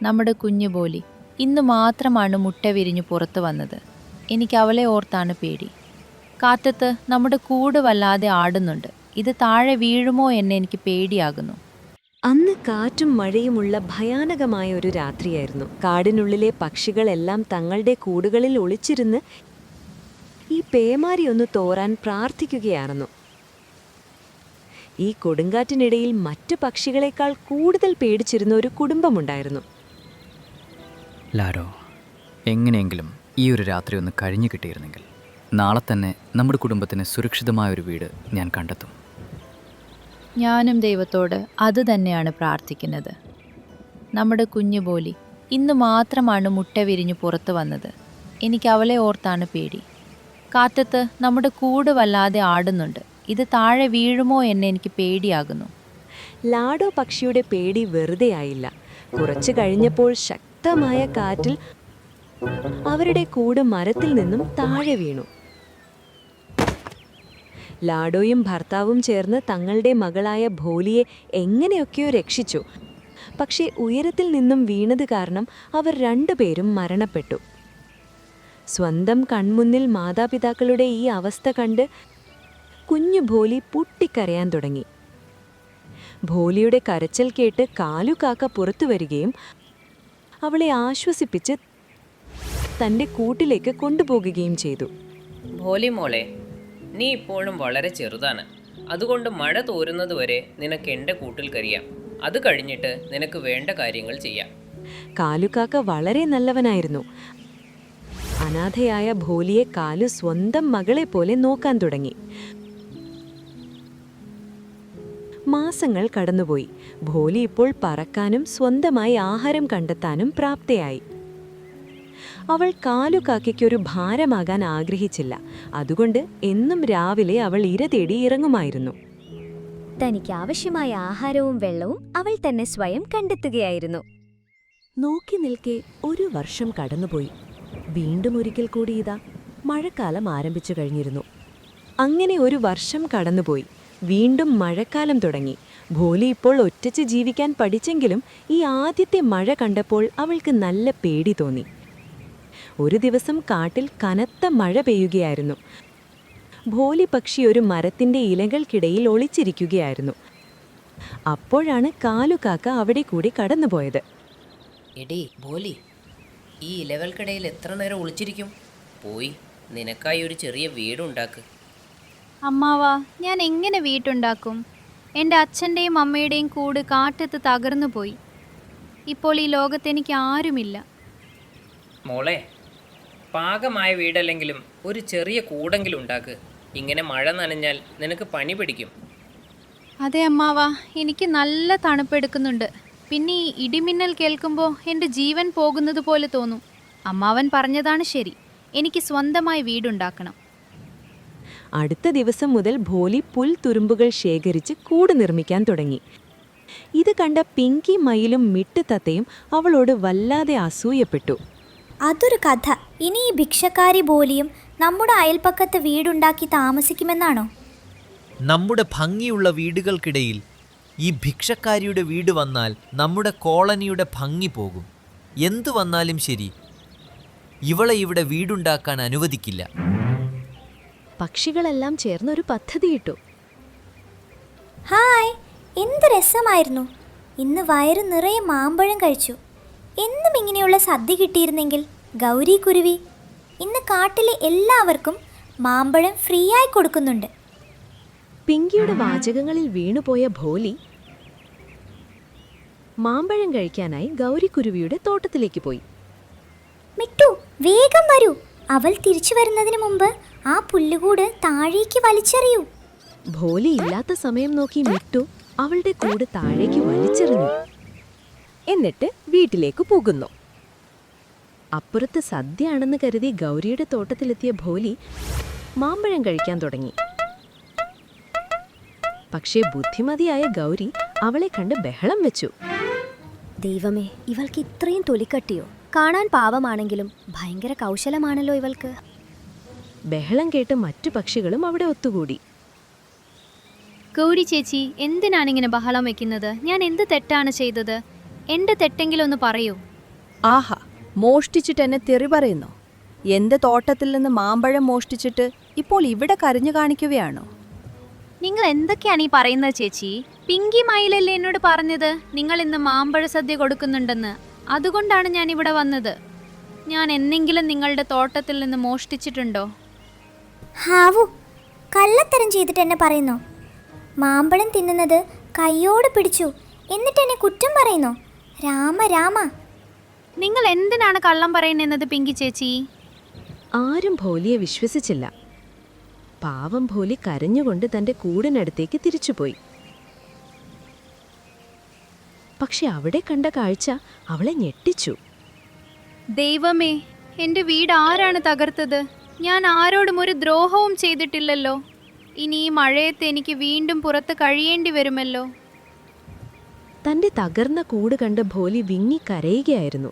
നമ്മുടെ കുഞ്ഞു ബോലി ഇന്ന് മാത്രമാണ് മുട്ട വിരിഞ്ഞു പുറത്തു വന്നത്. എനിക്ക് അവളെ ഓർത്താണ് പേടി. കാറ്റത്ത് നമ്മുടെ കൂട് വല്ലാതെ ആടുന്നുണ്ട്. ഇത് താഴെ വീഴുമോ എന്ന് എനിക്ക് പേടിയാകുന്നു. അന്ന് കാറ്റും മഴയുമുള്ള ഭയാനകമായ ഒരു രാത്രിയായിരുന്നു. കാടിനുള്ളിലെ പക്ഷികളെല്ലാം തങ്ങളുടെ കൂടുകളിൽ ഒളിച്ചിരുന്ന് ഈ പേമാരി ഒന്ന് തോരാൻ പ്രാർത്ഥിക്കുകയായിരുന്നു. ഈ കൊടുങ്കാറ്റിനിടയിൽ മറ്റു പക്ഷികളെക്കാൾ കൂടുതൽ പേടിച്ചിരുന്ന ഒരു കുടുംബമുണ്ടായിരുന്നു. ലാരോ, എങ്ങനെയെങ്കിലും ഈ ഒരു രാത്രി ഒന്ന് കഴിഞ്ഞു കിട്ടിയിരുന്നെങ്കിൽ നാളെ തന്നെ നമ്മുടെ കുടുംബത്തിന് സുരക്ഷിതമായൊരു വീട് ഞാൻ കണ്ടെത്തും. ഞാനും ദൈവത്തോട് അതുതന്നെയാണ് പ്രാർത്ഥിക്കുന്നത്. നമ്മുടെ കുഞ്ഞു ബോലി ഇന്ന് മാത്രമാണ് മുട്ട വിരിഞ്ഞു പുറത്തു വന്നത്. എനിക്ക് അവളെ ഓർത്താണ് പേടി. കാറ്റത്ത് നമ്മുടെ കൂട് വല്ലാതെ ആടുന്നുണ്ട്. ഇത് താഴെ വീഴുമോ എന്ന് എനിക്ക് പേടിയാകുന്നു. ലാഡോ പക്ഷിയുടെ പേടി വെറുതെയായില്ല. കുറച്ചു കഴിഞ്ഞപ്പോൾ ശക്തമായ കാറ്റിൽ അവരുടെ കൂട് മരത്തിൽ നിന്നും താഴെ വീണു. ലാഡോയും ഭർത്താവും ചേർന്ന് തങ്ങളുടെ മകളായ ഭോലിയെ എങ്ങനെയൊക്കെയോ രക്ഷിച്ചു. പക്ഷേ ഉയരത്തിൽ നിന്നും വീണത് കാരണം അവർ രണ്ടുപേരും മരണപ്പെട്ടു. സ്വന്തം കൺമുന്നിൽ മാതാപിതാക്കളുടെ ഈ അവസ്ഥ കണ്ട് കുഞ്ഞു ഭോലി പൊട്ടിക്കരയാൻ തുടങ്ങി. ഭോലിയുടെ കരച്ചിൽ കേട്ട് കാലുകാക്ക പുറത്തു വരികയും അവളെ ആശ്വസിപ്പിച്ച് തൻ്റെ കൂട്ടിലേക്ക് കൊണ്ടുപോകുകയും ചെയ്തു. ഭോലി മോളെ, നീ ഇപ്പോഴും വളരെ ചെറുതാണ്. അതുകൊണ്ട് മഴ തോരുന്നതുവരെ നിനക്ക് എൻ്റെ കൂട്ടിൽ കരിയാം. അത് കഴിഞ്ഞിട്ട് നിനക്ക് വേണ്ട കാര്യങ്ങൾ ചെയ്യാം. കാലുകാക്ക വളരെ നല്ലവനായിരുന്നു. അനാഥയായ ഭോലിയെ കാലു സ്വന്തം മകളെ പോലെ നോക്കാൻ തുടങ്ങി. മാസങ്ങൾ കടന്നുപോയി. ഭോലി ഇപ്പോൾ പറക്കാനും സ്വന്തമായി ആഹാരം കണ്ടെത്താനും പ്രാപ്തയായി. അവൾ കാലുകാക്കയ്ക്കൊരു ഭാരമാകാൻ ആഗ്രഹിച്ചില്ല. അതുകൊണ്ട് എന്നും രാവിലെ അവൾ ഇര തേടി ഇറങ്ങുമായിരുന്നു. തനിക്ക് ആവശ്യമായ ആഹാരവും വെള്ളവും അവൾ തന്നെ സ്വയം കണ്ടെത്തുകയായിരുന്നു. നോക്കി നിൽക്കെ ഒരു വർഷം കടന്നുപോയി. വീണ്ടും ഒരിക്കൽ കൂടി ഇതാ മഴക്കാലം ആരംഭിച്ചു കഴിഞ്ഞിരുന്നു. അങ്ങനെ ഒരു വർഷം കടന്നുപോയി. വീണ്ടും മഴക്കാലം തുടങ്ങി. ഭോലി ഇപ്പോൾ ഒറ്റച്ച് ജീവിക്കാൻ പഠിച്ചെങ്കിലും ഈ ആദ്യത്തെ മഴ കണ്ടപ്പോൾ അവൾക്ക് നല്ല പേടി തോന്നി. ഒരു ദിവസം കാട്ടിൽ കനത്ത മഴ പെയ്യുകയായിരുന്നു. ഭോലി പക്ഷി ഒരു മരത്തിൻ്റെ ഇലകൾക്കിടയിൽ ഒളിച്ചിരിക്കുകയായിരുന്നു. അപ്പോഴാണ് കാലുകാക്ക അവിടെ കൂടി കടന്നുപോയത്. എടീ ഭോലി, ഈ ഇലകൾക്കിടയിൽ എത്ര നേരം ഒളിച്ചിരിക്കും? പോയി നിനക്കായി ഒരു ചെറിയ വീടുണ്ടാക്ക്. അമ്മാവാ, ഞാൻ എങ്ങനെ വീട്ടുണ്ടാക്കും? എൻ്റെ അച്ഛൻ്റെയും അമ്മയുടെയും കൂട് കാറ്റത്ത് തകർന്നു പോയി. ഇപ്പോൾ ഈ ലോകത്ത് എനിക്ക് ആരുമില്ല. മോളെ, പാകമായ വീടല്ലെങ്കിലും ഒരു ചെറിയ കൂടെങ്കിലും ഉണ്ടാക്ക്. ഇങ്ങനെ മഴ നനഞ്ഞാൽ നിനക്ക് പനി പിടിക്കും. അതെ അമ്മാവാ, എനിക്ക് നല്ല തണുപ്പെടുക്കുന്നുണ്ട്. പിന്നെ ഈ ഇടിമിന്നൽ കേൾക്കുമ്പോൾ എൻ്റെ ജീവൻ പോകുന്നത് പോലെ തോന്നും. അമ്മാവൻ പറഞ്ഞതാണ് ശരി. എനിക്ക് സ്വന്തമായി വീടുണ്ടാക്കണം. അടുത്ത ദിവസം മുതൽ ഭോലി പുൽത്തുരുമ്പുകൾ ശേഖരിച്ച് കൂട് നിർമ്മിക്കാൻ തുടങ്ങി. ഇത് കണ്ട പിങ്കി മയിലും മിട്ടുതത്തയും അവളോട് വല്ലാതെ അസൂയപ്പെട്ടു. അതൊരു കഥ. ഇനി ഈ ഭിക്ഷക്കാരി ബോലിയും നമ്മുടെ അയൽപ്പക്കത്ത് വീടുണ്ടാക്കി താമസിക്കുമെന്നാണോ? നമ്മുടെ ഭംഗിയുള്ള വീടുകൾക്കിടയിൽ ഈ ഭിക്ഷക്കാരിയുടെ വീട് വന്നാൽ നമ്മുടെ കോളനിയുടെ ഭംഗി പോകും. എന്തു വന്നാലും ശരി, ഇവളെ ഇവിടെ വീടുണ്ടാക്കാൻ അനുവദിക്കില്ല. പക്ഷികളെല്ലാം ചേർന്നൊരു പദ്ധതിയിട്ടു. ഹായ്, എന്ത് രസമായിരുന്നു! ഇന്ന് വയറ് നിറയെ മാമ്പഴം കഴിച്ചു. എന്നും ഇങ്ങനെയുള്ള സദ്യ കിട്ടിയിരുന്നെങ്കിൽ. ഗൗരി കുരുവി, ഇന്ന് കാട്ടിലെ എല്ലാവർക്കും മാമ്പഴം ഫ്രീ ആയി കൊടുക്കുന്നുണ്ട്. പിങ്കിയുടെ വാചകങ്ങളിൽ വീണുപോയ ഭോലി മാമ്പഴം കഴിക്കാനായി ഗൗരിക്കുരുവിയുടെ തോട്ടത്തിലേക്ക് പോയി. മിട്ടു, വേഗം വരൂ. അവൾ തിരിച്ചു വരുന്നതിന് മുമ്പ് ആ പുല്ലുകൂട് താഴേക്ക് വലിച്ചെറിയൂ. ഭോലി ഇല്ലാത്ത സമയം നോക്കി മിട്ടു അവളുടെ കൂട് താഴേക്ക് വലിച്ചെറിഞ്ഞു. എന്നിട്ട് വീട്ടിലേക്ക് പോകുന്നു. അപ്പുറത്ത് സദ്യയാണെന്ന് കരുതി ഗൗരിയുടെ തോട്ടത്തിലെത്തിയ ഭോലി മാമ്പഴം കഴിക്കാൻ തുടങ്ങി. പക്ഷേ ബുദ്ധിമതിയായ ഗൗരി അവളെ കണ്ട് ബഹളം വെച്ചു. ദൈവമേ, ഇവൾക്ക് ഇത്രയും തൊലിക്കട്ടിയോ? കാണാൻ പാവമാണെങ്കിലും ഭയങ്കര കൗശലമാണല്ലോ ഇവൾക്ക്. ബഹളം കേട്ട് മറ്റു പക്ഷികളും അവിടെ ഒത്തുകൂടി. ഗൗരി ചേച്ചി, എന്തിനാണിങ്ങനെ ബഹളം വെക്കുന്നത്? ഞാൻ എന്ത് തെറ്റാണ് ചെയ്തത്? എൻ്റെ തെറ്റെങ്കിലൊന്ന് പറയൂ. ആഹാ, മോഷ്ടിച്ചിട്ട് എന്നെ തെറി പറയുന്നു. എന്റെ തോട്ടത്തിൽ നിന്ന് മാമ്പഴം മോഷ്ടിച്ചിട്ട് ഇപ്പോൾ ഇവിടെ കരഞ്ഞു കാണിക്കുകയാണോ? നിങ്ങൾ എന്തൊക്കെയാണ് ഈ പറയുന്നത് ചേച്ചി? പിങ്കി മയിലല്ലേ എന്നോട് പറഞ്ഞത് നിങ്ങൾ ഇന്ന് മാമ്പഴ സദ്യ കൊടുക്കുന്നുണ്ടെന്ന്. അതുകൊണ്ടാണ് ഞാൻ ഇവിടെ വന്നത്. ഞാൻ എന്നെങ്കിലും നിങ്ങളുടെ തോട്ടത്തിൽ നിന്ന് മോഷ്ടിച്ചിട്ടുണ്ടോ? ഹാവു, കള്ളത്തരം ചെയ്തിട്ട് എന്നെ പറയുന്നു. മാമ്പഴം തിന്നുന്നത് കയ്യോട് പിടിച്ചു എന്നിട്ട് എന്നെ കുറ്റം പറയുന്നു. രാമ രാമ. നിങ്ങൾ എന്തിനാണ് കള്ളം പറയുന്നത് പിങ്കി ചേച്ചി? ആരും ഭോലിയെ വിശ്വസിച്ചില്ല. പാവം ഭോലി കരഞ്ഞുകൊണ്ട് തന്റെ കൂടിനടുത്തേക്ക് തിരിച്ചുപോയി. പക്ഷെ അവിടെ കണ്ട കാഴ്ച അവളെ ഞെട്ടിച്ചു. ദൈവമേ, എൻ്റെ വീട് ആരാണ് തകർത്തത്? ഞാൻ ആരോടും ഒരു ദ്രോഹവും ചെയ്തിട്ടില്ലല്ലോ. ഇനി ഈ മഴയത്ത് എനിക്ക് വീണ്ടും പുറത്ത് കഴിയേണ്ടി വരുമല്ലോ. തന്റെ തകർന്ന കൂട് കണ്ട് ഭോലി വിങ്ങി കരയുകയായിരുന്നു.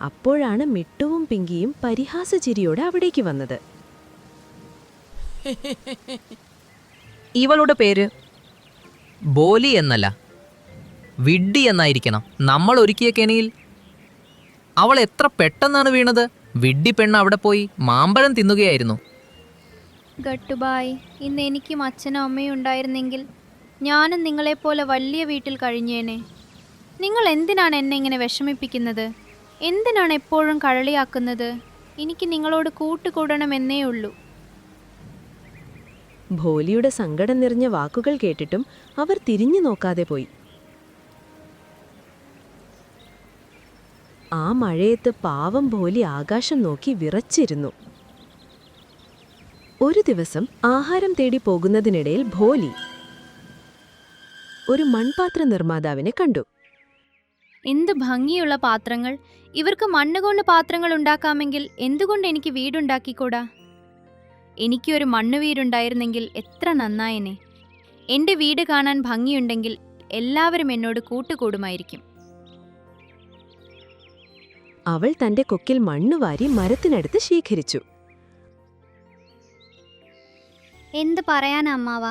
അപ്പോഴാണ് മിട്ടുവും പിങ്കിയും പരിഹാസചിരിയോടെ അവിടേക്ക് വന്നത്. ഇവളുടെ പേര് ബോലി എന്നല്ല, വിഡ്ഡി എന്നായിരിക്കണം. നമ്മൾ ഒരുക്കിയ കെണിയിൽ അവൾ എത്ര പെട്ടെന്നാണ് വീണത്. വിഡ്ഡി പെണ്ണ് അവിടെ പോയി മാമ്പഴം തിന്നുകയായിരുന്നു. ഗട്ടുബായ്, ഇന്ന് എനിക്കും അച്ഛനും അമ്മയും ഉണ്ടായിരുന്നെങ്കിൽ ഞാനും നിങ്ങളെപ്പോലെ വലിയ വീട്ടിൽ കഴിഞ്ഞേനെ. നിങ്ങൾ എന്തിനാണ് എന്നെ ഇങ്ങനെ വിഷമിപ്പിക്കുന്നത്? എന്തിനാണ് എപ്പോഴും കഴളിയാക്കുന്നത്? എനിക്ക് നിങ്ങളോട് കൂട്ടുകൂടണമെന്നേ ഉള്ളൂ. ഭോലിയുടെ സങ്കടം നിറഞ്ഞ വാക്കുകൾ കേട്ടിട്ടും അവർ തിരിഞ്ഞു നോക്കാതെ പോയി. ആ മഴയത്ത് പാവം ഭോലി ആകാശം നോക്കി വിറച്ചിരുന്നു. ഒരു ദിവസം ആഹാരം തേടി പോകുന്നതിനിടയിൽ ഭോലി ഒരു മൺപാത്ര നിർമ്മാതാവിനെ കണ്ടു. എന്ത് ഭംഗിയുള്ള പാത്രങ്ങൾ! ഇവർക്ക് മണ്ണുകൊണ്ട് പാത്രങ്ങൾ ഉണ്ടാക്കാമെങ്കിൽ എന്തുകൊണ്ട് എനിക്ക് വീടുണ്ടാക്കിക്കൂടാ? എനിക്കൊരു മണ്ണ് വീടുണ്ടായിരുന്നെങ്കിൽ എത്ര നന്നായനെ. എൻ്റെ വീട് കാണാൻ ഭംഗിയുണ്ടെങ്കിൽ എല്ലാവരും എന്നോട് കൂട്ടുകൂടുമായിരിക്കും. അവൾ തന്റെ കൊക്കിൽ മണ്ണുവാരി മരത്തിനടുത്ത് ശേഖരിച്ചു. എന്ത് പറയാനാ അമ്മാവ,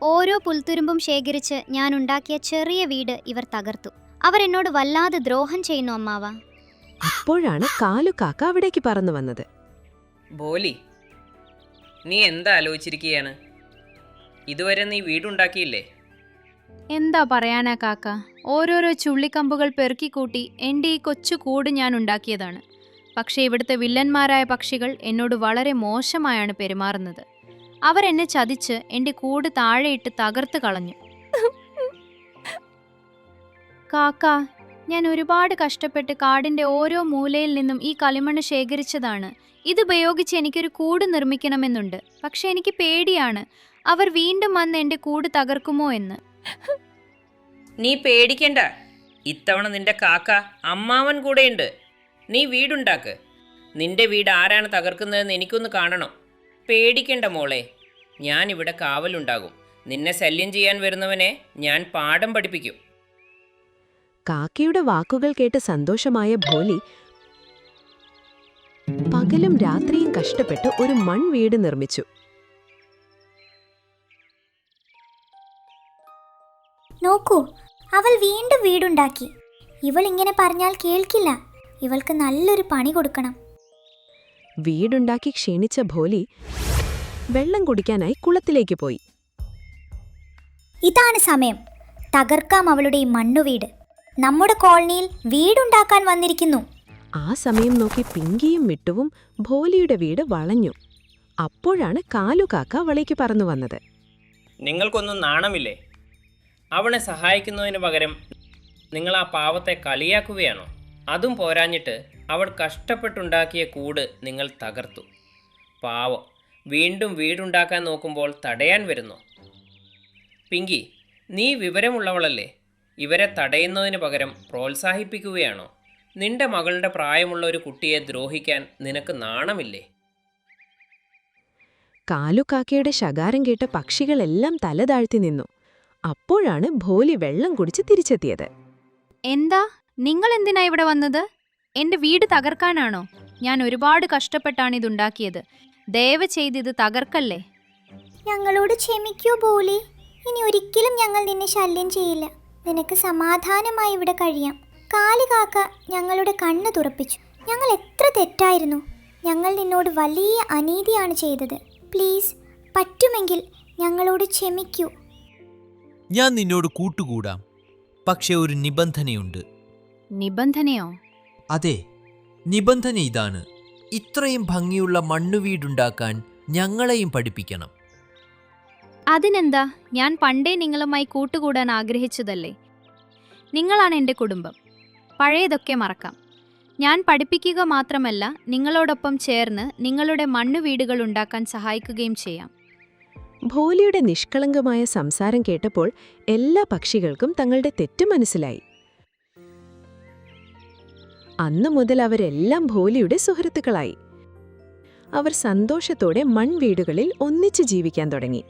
ഓരോ പുൽത്തുരുമ്പും ശേഖരിച്ച് ഞാൻ ഉണ്ടാക്കിയ ചെറിയ വീട് ഇവർ തകർത്തു. അവർ എന്നോട് വല്ലാതെ ദ്രോഹം ചെയ്യുന്നു അമ്മാവ. അപ്പോഴാണ് കാലുകാക്ക അവിടേക്ക് പറന്നു വന്നത്. ബോലി, നീ എന്താ ആലോചിച്ചിരിക്കുകയാണ്? ഇതുവരെ നീ വീടുണ്ടാക്കിയില്ലേ? എന്താ പറയാനാ കാക്ക, ഓരോരോ ചുള്ളിക്കമ്പുകൾ പെറുക്കിക്കൂട്ടി എൻ്റെ ഈ കൊച്ചു കൂട് ഞാൻ ഉണ്ടാക്കിയതാണ്. പക്ഷേ ഇവിടുത്തെ വില്ലന്മാരായ പക്ഷികൾ എന്നോട് വളരെ മോശമായാണ് പെരുമാറുന്നത്. അവരെന്നെ ചതിച്ച് എൻ്റെ കൂട് താഴെയിട്ട് തകർത്ത് കളഞ്ഞു. കാക്ക, ഞാൻ ഒരുപാട് കഷ്ടപ്പെട്ട് കാടിൻ്റെ ഓരോ മൂലയിൽ നിന്നും ഈ കളിമണ്ണ് ശേഖരിച്ചതാണ്. ഇതുപയോഗിച്ച് എനിക്കൊരു കൂട് നിർമ്മിക്കണമെന്നുണ്ട്. പക്ഷെ എനിക്ക് പേടിയാണ്, അവർ വീണ്ടും വന്ന് എൻ്റെ കൂട് തകർക്കുമോ എന്ന്. നീ പേടിക്കണ്ട, ഇത്തവണ നിന്റെ കാക്ക അമ്മാവൻ കൂടെയുണ്ട്. നീ വീടുണ്ടാക്ക്. നിന്റെ വീട് ആരാണ് തകർക്കുന്നതെന്ന് എനിക്കൊന്ന് കാണണം. പേടിക്കണ്ട മോളെ, ഞാൻ ഇവിടെ കാവലുണ്ടാകും. നിന്നെ ശല്യം ചെയ്യാൻ വരുന്നവനെ ഞാൻ പാഠം പഠിപ്പിക്കും. കാക്കയുടെ വാക്കുകൾ കേട്ട് സന്തോഷമായ ഭോലി പകലും രാത്രിയും കഷ്ടപ്പെട്ട് ഒരു മൺവീട് നിർമ്മിച്ചു. നോക്കൂ, അവൾ വീണ്ടും വീടുണ്ടാക്കി. ഇവൾ ഇങ്ങനെ പറഞ്ഞാൽ കേൾക്കില്ല. ഇവൾക്ക് നല്ലൊരു പണി കൊടുക്കണം. വീടുണ്ടാക്കി ക്ഷീണിച്ച ഭോലി വെള്ളം കുടിക്കാനായി കുളത്തിലേക്ക് പോയി. ഇതാണ് സമയം. തകർക്കാം അവളുടെ ഈ മണ്ണുവീട്. നമ്മുടെ കോളനിയിൽ വീടുണ്ടാക്കാൻ വന്നിരിക്കുന്നു. ആ സമയം നോക്കി പിങ്കിയും മിട്ടുവും ഭോലിയുടെ വീട് വളഞ്ഞു. അപ്പോഴാണ് കാലുകാക്ക അവളേക്ക് പറന്നു വന്നത്. നിങ്ങൾക്കൊന്നും നാണമില്ലേ? അവനെ സഹായിക്കുന്നതിന് പകരം നിങ്ങൾ ആ പാവത്തെ കളിയാക്കുകയാണോ? അതും പോരാഞ്ഞിട്ട് അവൾ കഷ്ടപ്പെട്ടുണ്ടാക്കിയ കൂട് നിങ്ങൾ തകർത്തു. പാവം വീണ്ടും വീടുണ്ടാക്കാൻ നോക്കുമ്പോൾ തടയാൻ വരുന്നു. പിങ്കി, നീ വിവരമുള്ളവളല്ലേ? ഇവരെ തടയുന്നതിന് പകരം പ്രോത്സാഹിപ്പിക്കുകയാണോ? നിന്റെ മകളുടെ പ്രായമുള്ള ഒരു കുട്ടിയെ ദ്രോഹിക്കാൻ നിനക്ക് നാണമില്ലേ? കാലുകാക്കയുടെ ശകാരം കേട്ട പക്ഷികളെല്ലാം തല താഴ്ത്തി നിന്നു. അപ്പോഴാണ് ഭോലി വെള്ളം കുടിച്ച് തിരിച്ചെത്തിയത്. എന്താ, നിങ്ങൾ എന്തിനാ ഇവിടെ വന്നത്? എൻ്റെ വീട് തകർക്കാനാണോ? ഞാൻ ഒരുപാട് കഷ്ടപ്പെട്ടാണ് ഇതുണ്ടാക്കിയത്. ദയവ് ചെയ്ത് ഇത് തകർക്കല്ലേ. ഞങ്ങളോട് ക്ഷമിക്കൂ ബോലി. ഇനി ഒരിക്കലും ഞങ്ങൾ നിന്നെ ശല്യം ചെയ്യില്ല. നിനക്ക് സമാധാനമായി ഇവിടെ കഴിയാം. കാലികാക്ക ഞങ്ങളുടെ കണ്ണ് തുറപ്പിച്ചു. ഞങ്ങൾ എത്ര തെറ്റായിരുന്നു. ഞങ്ങൾ നിന്നോട് വലിയ അനീതിയാണ് ചെയ്തത്. പ്ലീസ്, പറ്റുമെങ്കിൽ ഞങ്ങളോട് ക്ഷമിക്കൂ. ഞാൻ നിന്നോട് കൂട്ടുകൂടാം, പക്ഷെ ഒരു നിബന്ധനയുണ്ട്. നിബന്ധനയോ? അതെ, നിബന്ധന ഇതാണ്. ഇത്രയും ഭംഗിയുള്ള മണ്ണുവീടുണ്ടാക്കാൻ ഞങ്ങളെയും പഠിപ്പിക്കണം. അതിനെന്താ, ഞാൻ പണ്ടേ നിങ്ങളുമായി കൂട്ടുകൂടാൻ ആഗ്രഹിച്ചതല്ലേ. നിങ്ങളാണ് എൻ്റെ കുടുംബം. പഴയതൊക്കെ മറക്കാം. ഞാൻ പഠിപ്പിക്കുക മാത്രമല്ല, നിങ്ങളോടൊപ്പം ചേർന്ന് നിങ്ങളുടെ മണ്ണുവീടുകൾ ഉണ്ടാക്കാൻ സഹായിക്കുകയും ചെയ്യാം. ഭോലിയുടെ നിഷ്കളങ്കമായ സംസാരം കേട്ടപ്പോൾ എല്ലാ പക്ഷികൾക്കും തങ്ങളുടെ തെറ്റ് മനസ്സിലായി. അന്നു മുതൽ അവരെല്ലാം ഭോലിയുടെ സുഹൃത്തുക്കളായി. അവർ സന്തോഷത്തോടെ മൺവീടുകളിൽ ഒന്നിച്ചു ജീവിക്കാൻ തുടങ്ങി.